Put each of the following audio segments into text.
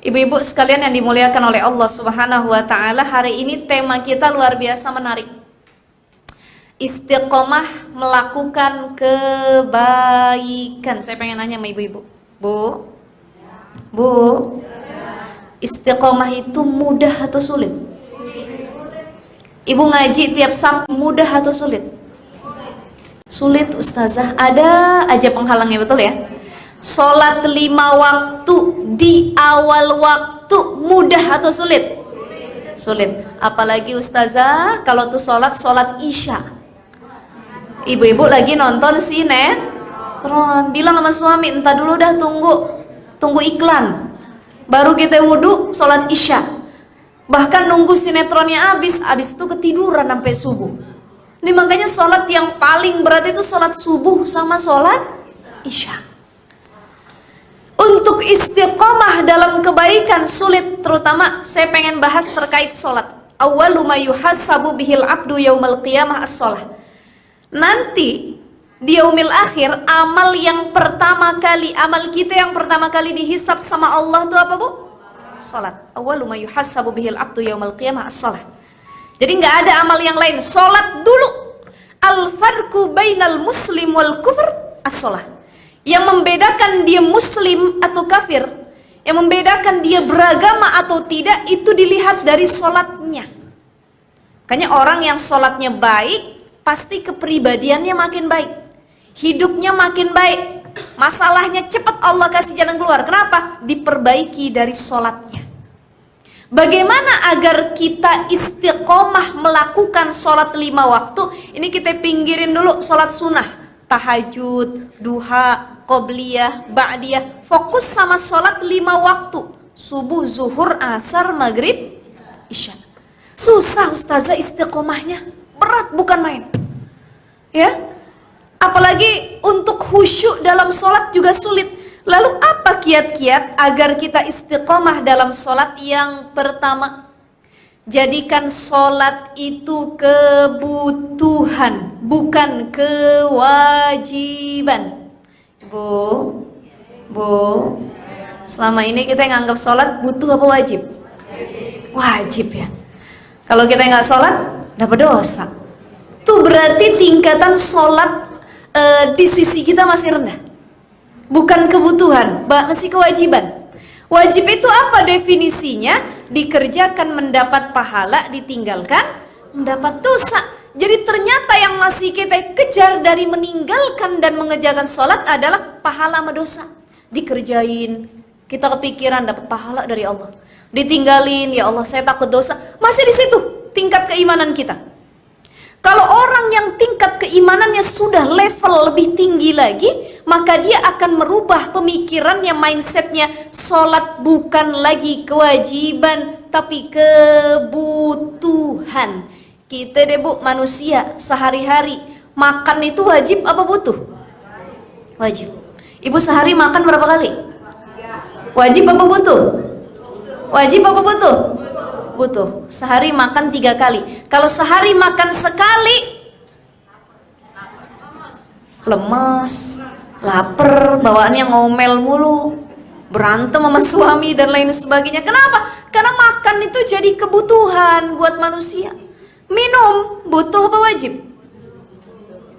Ibu-ibu sekalian yang dimuliakan oleh Allah Subhanahu wa taala, hari ini tema kita luar biasa menarik. Istiqomah melakukan kebaikan. Saya pengen nanya sama ibu-ibu. Bu, istiqomah itu mudah atau sulit? Ibu ngaji tiap Sabtu mudah atau sulit? Sulit, ustazah. Ada aja penghalangnya, betul ya? Sholat 5 waktu di awal waktu mudah atau sulit? Sulit. Apalagi ustazah kalau tuh sholat isya. Ibu-ibu lagi nonton sinetron, bilang sama suami, entar dulu dah, tunggu iklan, baru kita wudhu sholat isya. Bahkan nunggu sinetronnya habis itu ketiduran sampai subuh. Ini makanya sholat yang paling berat itu sholat subuh sama sholat isya. Untuk istiqomah dalam kebaikan sulit, terutama saya pengen bahas terkait sholat. Awwalu ma yuhassabu bihil abdu yaumal qiyamah as-sholah. Nanti di yaumil akhir, amal kita yang pertama kali dihisab sama Allah itu apa, Bu? Sholat. Awwalu ma yuhassabu bihil abdu yaumal qiyamah as-sholah. Jadi nggak ada amal yang lain, sholat dulu. Al-farqu bainal muslim wal kufr as-sholah. Yang membedakan dia muslim atau kafir, yang membedakan dia beragama atau tidak, itu dilihat dari sholatnya. Makanya orang yang sholatnya baik, pasti kepribadiannya makin baik, hidupnya makin baik, masalahnya cepat Allah kasih jalan keluar. Kenapa? Diperbaiki dari sholatnya. Bagaimana agar kita istiqomah melakukan sholat 5 waktu? Ini kita pinggirin dulu sholat sunnah, tahajud, duha, qobliyah, ba'diyah. Fokus sama sholat 5 waktu, subuh, zuhur, asar, maghrib, isya. Susah ustazah istiqomahnya, berat bukan main ya. Apalagi untuk khusyuk dalam sholat juga sulit. Lalu apa kiat-kiat agar kita istiqomah dalam sholat? Yang pertama, jadikan sholat itu kebutuhan, bukan kewajiban. Bu, selama ini kita nganggap sholat butuh apa wajib? Wajib ya. Kalau kita nggak sholat, dapat dosa. Itu berarti tingkatan sholat di sisi kita masih rendah. Bukan kebutuhan, masih kewajiban. Wajib itu apa definisinya? Dikerjakan mendapat pahala, ditinggalkan mendapat dosa. Jadi ternyata yang masih kita kejar dari meninggalkan dan mengerjakan sholat adalah pahala sama dosa. Dikerjain, kita kepikiran dapat pahala dari Allah. Ditinggalin, ya Allah saya takut dosa. Masih di situ tingkat keimanan kita. Kalau orang yang tingkat keimanannya sudah level lebih tinggi lagi, maka dia akan merubah pemikirannya, mindsetnya. Sholat bukan lagi kewajiban, tapi kebutuhan. Kita deh Bu, manusia sehari-hari makan itu wajib apa butuh? Wajib. Ibu sehari makan berapa kali? Wajib apa butuh? Wajib apa butuh? Butuh. Sehari makan 3 kali. Kalau sehari makan sekali, lemes, lapar, bawaannya ngomel mulu, berantem sama suami dan lain sebagainya. Kenapa? Karena makan itu jadi kebutuhan buat manusia. Minum butuh apa wajib?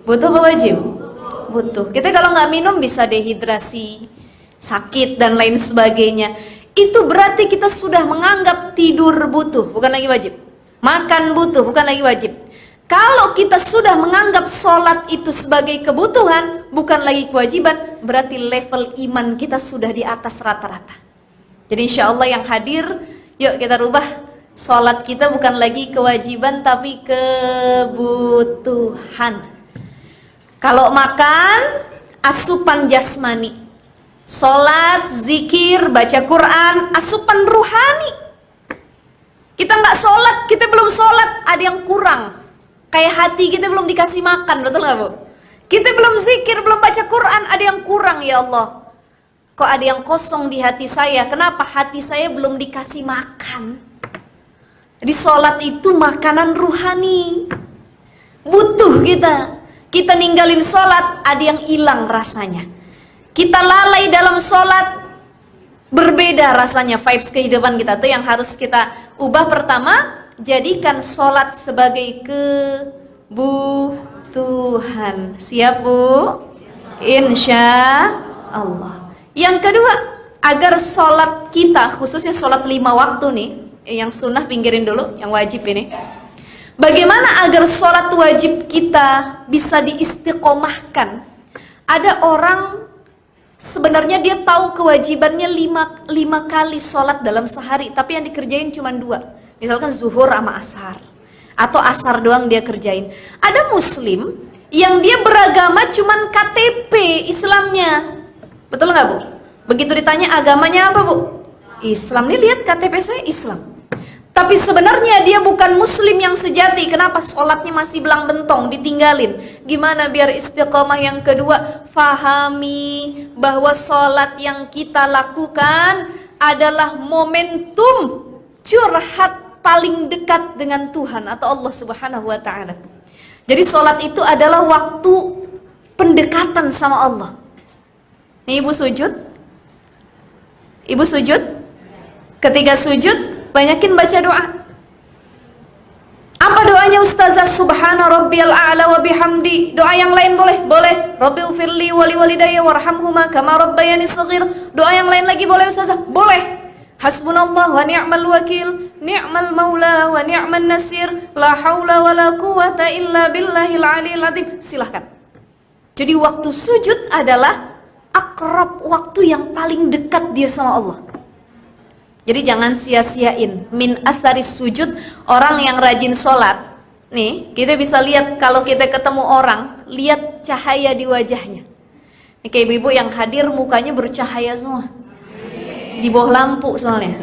Butuh apa wajib? Butuh. Kita kalau nggak minum bisa dehidrasi, sakit dan lain sebagainya. Itu berarti kita sudah menganggap tidur butuh, bukan lagi wajib. Makan butuh, bukan lagi wajib. Kalau kita sudah menganggap sholat itu sebagai kebutuhan, bukan lagi kewajiban, berarti level iman kita sudah di atas rata-rata. Jadi insya Allah yang hadir, yuk kita rubah. Sholat kita bukan lagi kewajiban, tapi kebutuhan. Kalau makan, asupan jasmani. Sholat, zikir, baca Quran, asupan ruhani. Kita nggak sholat, kita belum sholat, ada yang kurang. Kayak hati kita belum dikasih makan, betul nggak Bu? Kita belum zikir, belum baca Quran, ada yang kurang. Ya Allah, kok ada yang kosong di hati saya? Kenapa hati saya belum dikasih makan? Jadi sholat itu makanan ruhani. Butuh kita. Kita ninggalin sholat, ada yang hilang rasanya. Kita lalai dalam sholat, Berbeda rasanya vibes kehidupan kita tuh yang harus kita ubah. Pertama, jadikan sholat sebagai kebutuhan. Siap Bu? Insya Allah. Yang kedua, agar sholat kita, khususnya sholat 5 waktu nih, yang sunnah pinggirin dulu, yang wajib ini. Bagaimana agar sholat wajib kita bisa diistiqomahkan? Ada orang sebenarnya dia tahu kewajibannya 5 kali sholat dalam sehari, tapi yang dikerjain cuma 2. Misalkan zuhur sama ashar, atau ashar doang dia kerjain. Ada muslim yang dia beragama cuma KTP Islamnya, betul nggak Bu? Begitu ditanya agamanya apa Bu? Islam. Nih lihat KTP saya Islam. Tapi sebenarnya dia bukan muslim yang sejati. Kenapa? Sholatnya masih belang bentong, ditinggalin. Gimana biar istiqomah? Yang kedua, fahami bahwa sholat yang kita lakukan adalah momentum curhat paling dekat dengan Tuhan atau Allah Subhanahu wa Ta'ala. Jadi sholat itu adalah waktu pendekatan sama Allah. Nih ibu sujud. Ibu sujud. Ketika sujud, banyakin baca doa. Apa doanya Ustazah? Subhana rabbiyal a'la wa bihamdi. Doa yang lain boleh? Boleh. Rabbighfirli wa liwalidayya warhamhuma kama rabbayani shaghira. Doa yang lain lagi boleh Ustazah? Boleh. Hasbunallah wa ni'mal wakil, ni'mal maula wa ni'man nasir, la haula wa la quwata illa billahil aliyil azim. Silahkan. Jadi waktu sujud adalah akrab, waktu yang paling dekat dia sama Allah. Jadi jangan sia-siain. Min atharis sujud, orang yang rajin sholat. Nih, kita bisa lihat kalau kita ketemu orang, lihat cahaya di wajahnya. Nih kayak ibu-ibu yang hadir mukanya bercahaya semua. Di bawah lampu soalnya.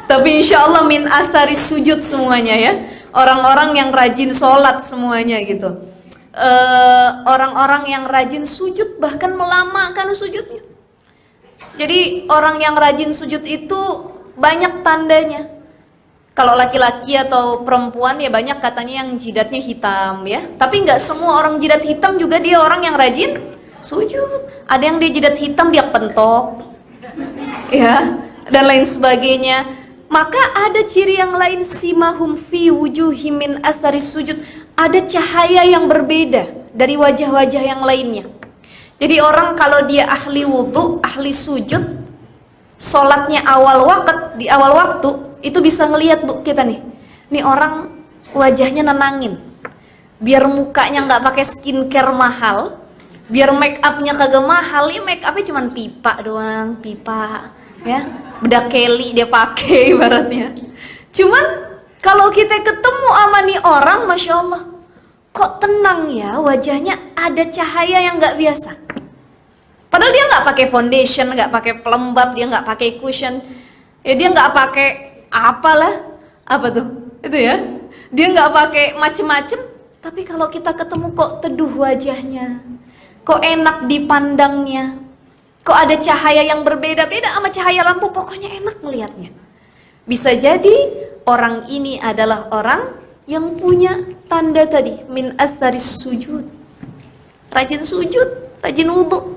Tapi insya Allah min atharis sujud semuanya ya. Orang-orang yang rajin sholat semuanya gitu. Orang-orang yang rajin sujud bahkan melamakan sujudnya. Jadi orang yang rajin sujud itu banyak tandanya. Kalau laki-laki atau perempuan ya banyak katanya yang jidatnya hitam ya. Tapi nggak semua orang jidat hitam juga dia orang yang rajin sujud. Ada yang dia jidat hitam dia pentok, ya, dan lain sebagainya. Maka ada ciri yang lain, simahum fi wujuhim min atharis sujud. Ada cahaya yang berbeda dari wajah-wajah yang lainnya. Jadi orang kalau dia ahli wudhu, ahli sujud, sholatnya di awal waktu, itu bisa ngelihat Bu kita nih. Nih orang wajahnya nenangin. Biar mukanya nggak pakai skincare mahal, biar make upnya kagak mahal, ya make upnya cuma pipa doang, pipa, ya, bedak Kelly dia pakai ibaratnya. Cuman kalau kita ketemu sama nih orang, masya Allah, kok tenang ya wajahnya, ada cahaya yang nggak biasa. Padahal dia nggak pakai foundation, nggak pakai pelembab, dia nggak pakai cushion, ya dia nggak pakai apalah, apa tuh, itu ya, dia nggak pakai macem-macem. Tapi kalau kita ketemu kok teduh wajahnya, kok enak dipandangnya, kok ada cahaya yang berbeda-beda sama cahaya lampu, pokoknya enak melihatnya. Bisa jadi orang ini adalah orang yang punya tanda tadi min atharis sujud, rajin sujud, rajin wudhu.